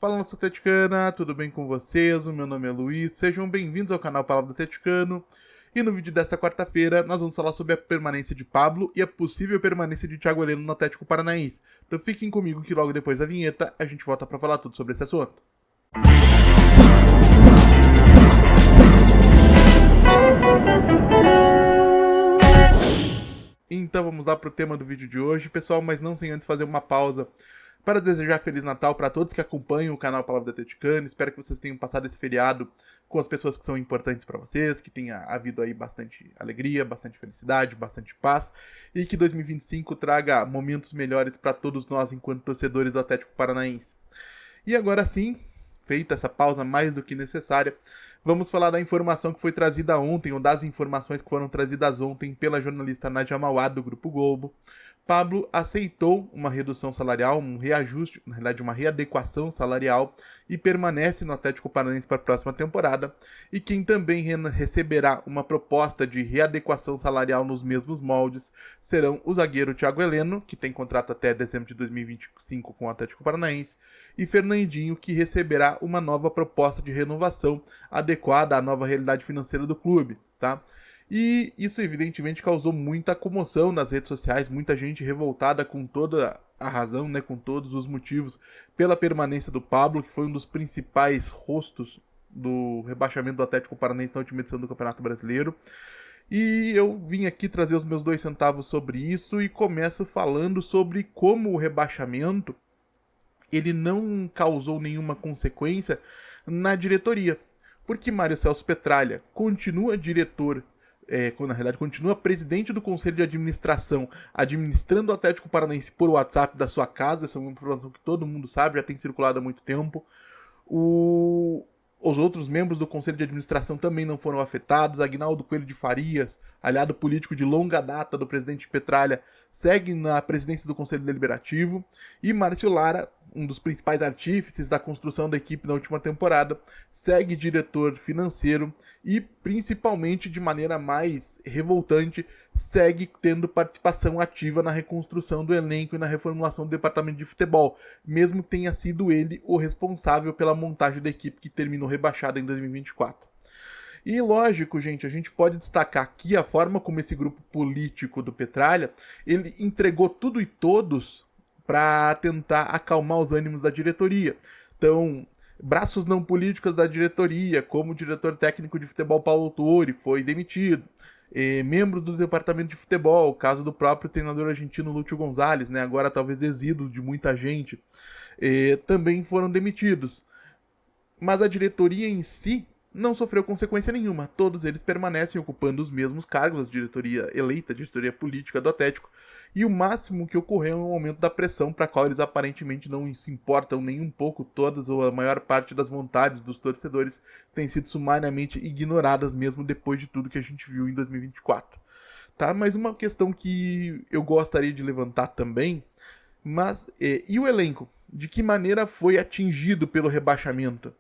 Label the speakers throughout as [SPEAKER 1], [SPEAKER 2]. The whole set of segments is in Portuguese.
[SPEAKER 1] Fala, nossa atleticana, tudo bem com vocês? O meu nome é Luiz, sejam bem-vindos ao canal Palavra do Atleticano. E no vídeo dessa quarta-feira, nós vamos falar sobre a permanência de Pablo e a possível permanência de Thiago Heleno no Atlético Paranaense. Então fiquem comigo que logo depois da vinheta a gente volta para falar tudo sobre esse assunto. Então vamos lá para o tema do vídeo de hoje, pessoal, mas não sem antes fazer uma pausa para desejar Feliz Natal para todos que acompanham o canal Palavra do Atleticano. Espero que vocês tenham passado esse feriado com as pessoas que são importantes para vocês, que tenha havido aí bastante alegria, bastante felicidade, bastante paz, e que 2025 traga momentos melhores para todos nós enquanto torcedores do Atlético Paranaense. E agora sim, feita essa pausa mais do que necessária, vamos falar da informação que foi trazida ontem, ou das informações que foram trazidas ontem pela jornalista Nadia Mauad do Grupo Globo. Pablo aceitou uma redução salarial, um reajuste, na realidade uma readequação salarial, e permanece no Atlético Paranaense para a próxima temporada. E quem também receberá uma proposta de readequação salarial nos mesmos moldes serão o zagueiro Thiago Heleno, que tem contrato até dezembro de 2025 com o Atlético Paranaense, e Fernandinho, que receberá uma nova proposta de renovação adequada à nova realidade financeira do clube, tá? E isso evidentemente causou muita comoção nas redes sociais, muita gente revoltada com toda a razão, né, com todos os motivos pela permanência do Pablo, que foi um dos principais rostos do rebaixamento do Atlético Paranaense na última edição do Campeonato Brasileiro. E eu vim aqui trazer os meus 2 centavos sobre isso e começo falando sobre como o rebaixamento ele não causou nenhuma consequência na diretoria, porque Mário Celso Petralha continua diretor, na realidade continua presidente do Conselho de Administração, administrando o Atlético Paranaense por WhatsApp da sua casa. Essa é uma informação que todo mundo sabe, já tem circulado há muito tempo. Os outros membros do Conselho de Administração também não foram afetados. Aguinaldo Coelho de Farias, aliado político de longa data do presidente Petralha, segue na presidência do Conselho Deliberativo. E Márcio Lara, um dos principais artífices da construção da equipe na última temporada, segue diretor financeiro e, principalmente de maneira mais revoltante, segue tendo participação ativa na reconstrução do elenco e na reformulação do departamento de futebol, mesmo que tenha sido ele o responsável pela montagem da equipe que terminou rebaixada em 2024. E lógico, gente, a gente pode destacar aqui a forma como esse grupo político do Petralha, ele entregou tudo e todos para tentar acalmar os ânimos da diretoria. Então, braços não políticos da diretoria, como o diretor técnico de futebol Paulo Autuori, foi demitido. Membros do departamento de futebol, caso do próprio treinador argentino Lúcio Gonzalez, né, agora talvez exíduo de muita gente, também foram demitidos. Mas a diretoria em si não sofreu consequência nenhuma. Todos eles permanecem ocupando os mesmos cargos, a diretoria eleita, a diretoria política do Atlético, e o máximo que ocorreu é um aumento da pressão, para a qual eles aparentemente não se importam nem um pouco. Todas ou a maior parte das vontades dos torcedores têm sido sumariamente ignoradas, mesmo depois de tudo que a gente viu em 2024. Tá? Mas uma questão que eu gostaria de levantar também, e o elenco? De que maneira foi atingido pelo rebaixamento?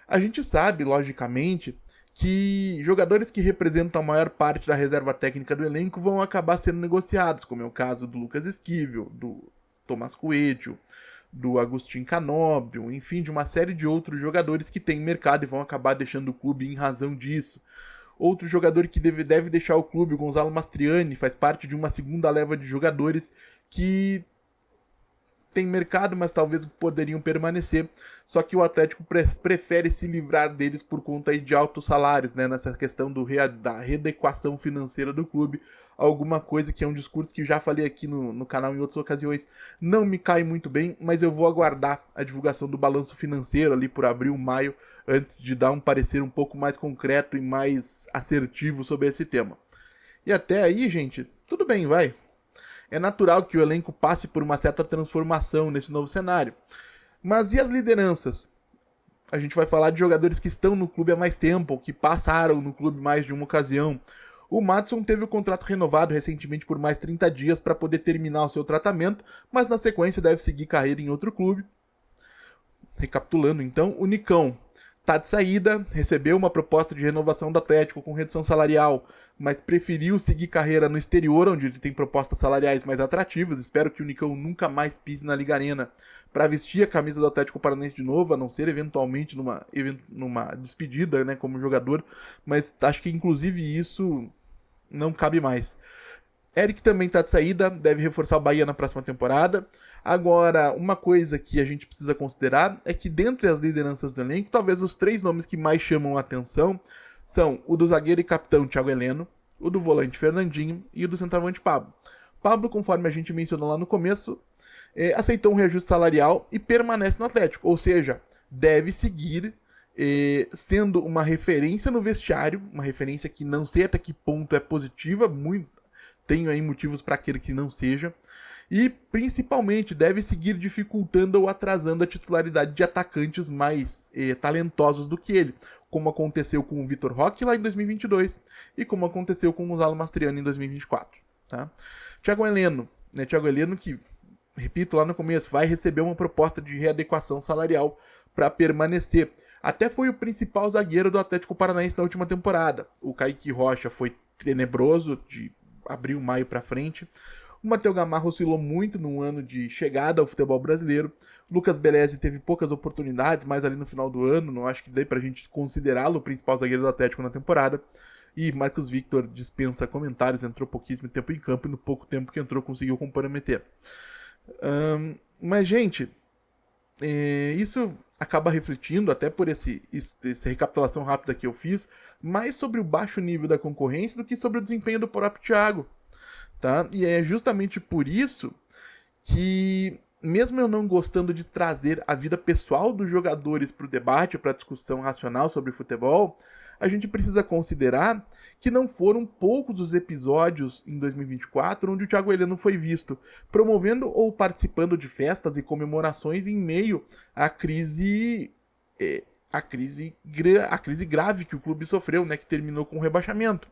[SPEAKER 1] A gente sabe, logicamente, que jogadores que representam a maior parte da reserva técnica do elenco vão acabar sendo negociados, como é o caso do Lucas Esquivel, do Tomás Coelho, do Agustín Canóbio, enfim, de uma série de outros jogadores que têm mercado e vão acabar deixando o clube em razão disso. Outro jogador que deve deixar o clube, o Gonzalo Mastriani, faz parte de uma segunda leva de jogadores que tem mercado, mas talvez poderiam permanecer, só que o Atlético prefere se livrar deles por conta aí de altos salários, né, nessa questão da readequação financeira do clube, alguma coisa que é um discurso que já falei aqui no canal em outras ocasiões, não me cai muito bem, mas eu vou aguardar a divulgação do balanço financeiro ali por abril, maio, antes de dar um parecer um pouco mais concreto e mais assertivo sobre esse tema. E até aí, gente, tudo bem, vai. É natural que o elenco passe por uma certa transformação nesse novo cenário. Mas e as lideranças? A gente vai falar de jogadores que estão no clube há mais tempo, que passaram no clube mais de uma ocasião. O Maddson teve o contrato renovado recentemente por mais 30 dias para poder terminar o seu tratamento, mas na sequência deve seguir carreira em outro clube. Recapitulando então, o Nicão tá de saída, recebeu uma proposta de renovação do Atlético com redução salarial, mas preferiu seguir carreira no exterior, onde ele tem propostas salariais mais atrativas. Espero que o Nicão nunca mais pise na Liga Arena para vestir a camisa do Atlético Paranaense de novo, a não ser eventualmente numa despedida, né, como jogador, mas acho que inclusive isso não cabe mais. Eric também tá de saída, deve reforçar o Bahia na próxima temporada. Agora, uma coisa que a gente precisa considerar é que dentre as lideranças do elenco, talvez os 3 nomes que mais chamam a atenção são o do zagueiro e capitão Thiago Heleno, o do volante Fernandinho e o do centroavante Pablo. Pablo, conforme a gente mencionou lá no começo, aceitou um reajuste salarial e permanece no Atlético, ou seja, deve seguir sendo uma referência no vestiário, uma referência que não sei até que ponto é positiva, tenho aí motivos para aquele que não seja. E, principalmente, deve seguir dificultando ou atrasando a titularidade de atacantes mais talentosos do que ele, como aconteceu com o Vitor Roque lá em 2022 e como aconteceu com o Gonzalo Mastriani em 2024. Tá? Thiago Heleno, né? Thiago Heleno que, repito lá no começo, vai receber uma proposta de readequação salarial para permanecer. Até foi o principal zagueiro do Atlético Paranaense na última temporada. O Kaique Rocha foi tenebroso de abril, maio para frente. O Matheus Gamarra oscilou muito no ano de chegada ao futebol brasileiro. O Lucas Belezi teve poucas oportunidades, mas ali no final do ano, não acho que dê pra gente considerá-lo o principal zagueiro do Atlético na temporada. E Marcos Victor dispensa comentários, entrou pouquíssimo tempo em campo e no pouco tempo que entrou conseguiu comprometer. Mas, gente, isso acaba refletindo, até por essa recapitulação rápida que eu fiz, mais sobre o baixo nível da concorrência do que sobre o desempenho do próprio Thiago. Tá? E é justamente por isso que, mesmo eu não gostando de trazer a vida pessoal dos jogadores para o debate, para a discussão racional sobre futebol, a gente precisa considerar que não foram poucos os episódios em 2024 onde o Thiago Heleno foi visto promovendo ou participando de festas e comemorações em meio à crise grave que o clube sofreu, né, que terminou com o rebaixamento.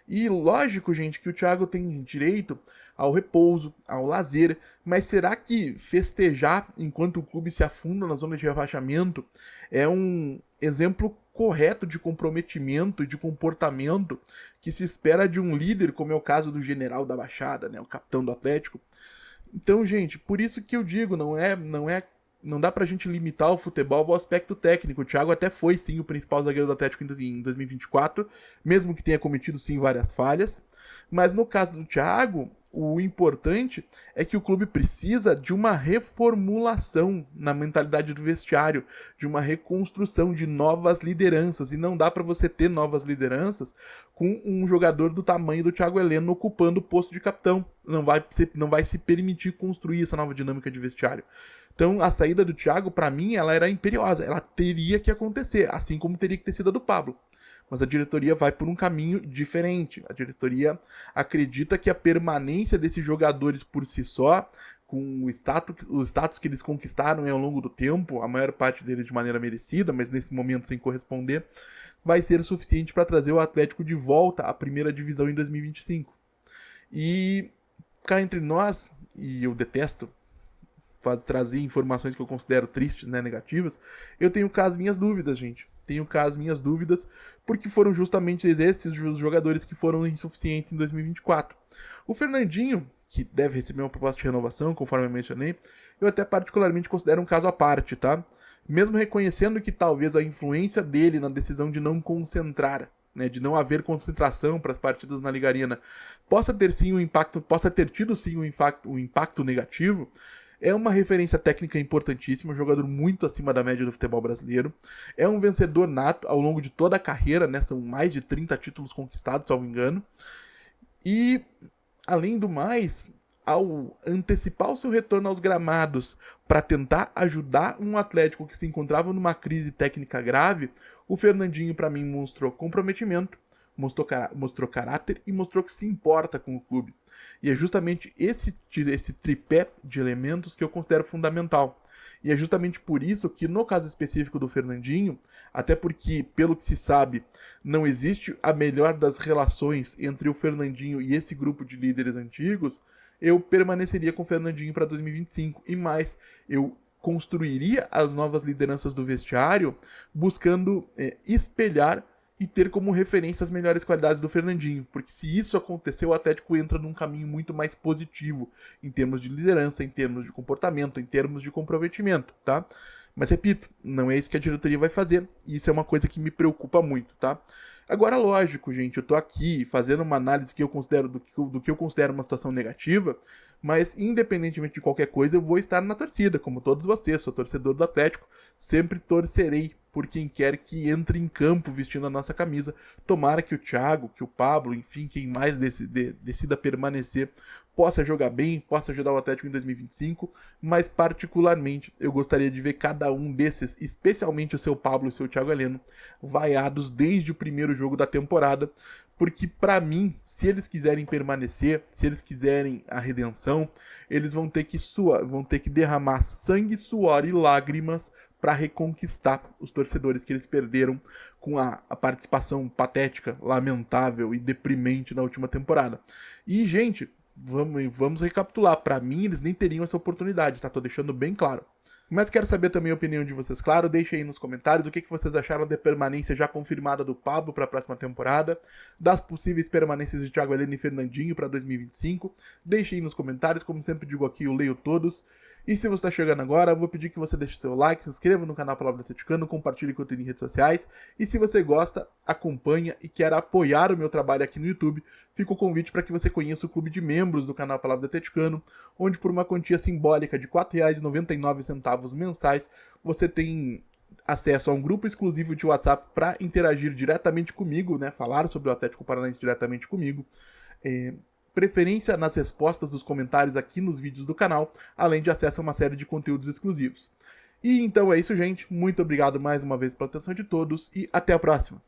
[SPEAKER 1] E lógico, gente, que o Thiago tem direito ao repouso, ao lazer, mas será que festejar enquanto o clube se afunda na zona de rebaixamento é um exemplo correto de comprometimento e de comportamento que se espera de um líder, como é o caso do general da Baixada, né, o capitão do Atlético? Então, gente, por isso que eu digo, não dá pra gente limitar o futebol ao aspecto técnico. O Thiago até foi, sim, o principal zagueiro do Atlético em 2024, mesmo que tenha cometido, sim, várias falhas. Mas no caso do Thiago, o importante é que o clube precisa de uma reformulação na mentalidade do vestiário, de uma reconstrução de novas lideranças. E não dá pra você ter novas lideranças com um jogador do tamanho do Thiago Heleno ocupando o posto de capitão. Não vai se permitir construir essa nova dinâmica de vestiário. Então, a saída do Thiago, pra mim, ela era imperiosa. Ela teria que acontecer, assim como teria que ter sido a do Pablo. Mas a diretoria vai por um caminho diferente. A diretoria acredita que a permanência desses jogadores por si só, com o status que eles conquistaram ao longo do tempo, a maior parte deles de maneira merecida, mas nesse momento sem corresponder, vai ser o suficiente para trazer o Atlético de volta à primeira divisão em 2025. E cá entre nós, e eu detesto trazer informações que eu considero tristes, né, negativas, eu tenho cá as minhas dúvidas, gente. Tenho cá as minhas dúvidas, porque foram justamente esses os jogadores que foram insuficientes em 2024. O Fernandinho, que deve receber uma proposta de renovação, conforme eu mencionei, eu até particularmente considero um caso à parte, tá? Mesmo reconhecendo que talvez a influência dele na decisão de não concentrar, né, de não haver concentração para as partidas na Liga Arena, possa ter tido sim um impacto negativo. É uma referência técnica importantíssima, um jogador muito acima da média do futebol brasileiro. É um vencedor nato ao longo de toda a carreira, né? São mais de 30 títulos conquistados, salvo engano. E, além do mais, ao antecipar o seu retorno aos gramados para tentar ajudar um Atlético que se encontrava numa crise técnica grave, o Fernandinho, para mim, mostrou comprometimento, mostrou caráter e mostrou que se importa com o clube. E é justamente esse tripé de elementos que eu considero fundamental. E é justamente por isso que, no caso específico do Fernandinho, até porque, pelo que se sabe, não existe a melhor das relações entre o Fernandinho e esse grupo de líderes antigos, eu permaneceria com o Fernandinho para 2025. E mais, eu construiria as novas lideranças do vestiário buscando espelhar e ter como referência as melhores qualidades do Fernandinho, porque se isso acontecer, o Atlético entra num caminho muito mais positivo em termos de liderança, em termos de comportamento, em termos de comprometimento, tá? Mas repito, não é isso que a diretoria vai fazer, e isso é uma coisa que me preocupa muito, tá? Agora, lógico, gente, eu tô aqui fazendo uma análise que eu considero do que eu considero uma situação negativa, mas independentemente de qualquer coisa, eu vou estar na torcida, como todos vocês, sou torcedor do Atlético, sempre torcerei por quem quer que entre em campo vestindo a nossa camisa. Tomara que o Thiago, que o Pablo, enfim, quem mais decida permanecer, possa jogar bem, possa ajudar o Atlético em 2025, mas particularmente eu gostaria de ver cada um desses, especialmente o seu Pablo e o seu Thiago Heleno, vaiados desde o primeiro jogo da temporada, porque pra mim, se eles quiserem permanecer, se eles quiserem a redenção, eles vão ter que derramar sangue, suor e lágrimas para reconquistar os torcedores que eles perderam com a participação patética, lamentável e deprimente na última temporada. E, gente, vamos recapitular. Para mim, eles nem teriam essa oportunidade, tá? Tô deixando bem claro. Mas quero saber também a opinião de vocês, claro. Deixem aí nos comentários o que vocês acharam da permanência já confirmada do Pablo para a próxima temporada, das possíveis permanências de Thiago Heleno e Fernandinho para 2025. Deixem aí nos comentários, como sempre digo aqui, eu leio todos. E se você está chegando agora, eu vou pedir que você deixe seu like, se inscreva no canal Palavra Atleticano, compartilhe conteúdo em redes sociais. E se você gosta, acompanha e quer apoiar o meu trabalho aqui no YouTube, fica o convite para que você conheça o clube de membros do canal Palavra Atleticano, onde por uma quantia simbólica de R$ 4,99 mensais, você tem acesso a um grupo exclusivo de WhatsApp para interagir diretamente comigo, né? Falar sobre o Atlético Paranaense diretamente comigo. Preferência nas respostas dos comentários aqui nos vídeos do canal, além de acesso a uma série de conteúdos exclusivos. E então é isso, gente. Muito obrigado mais uma vez pela atenção de todos e até a próxima.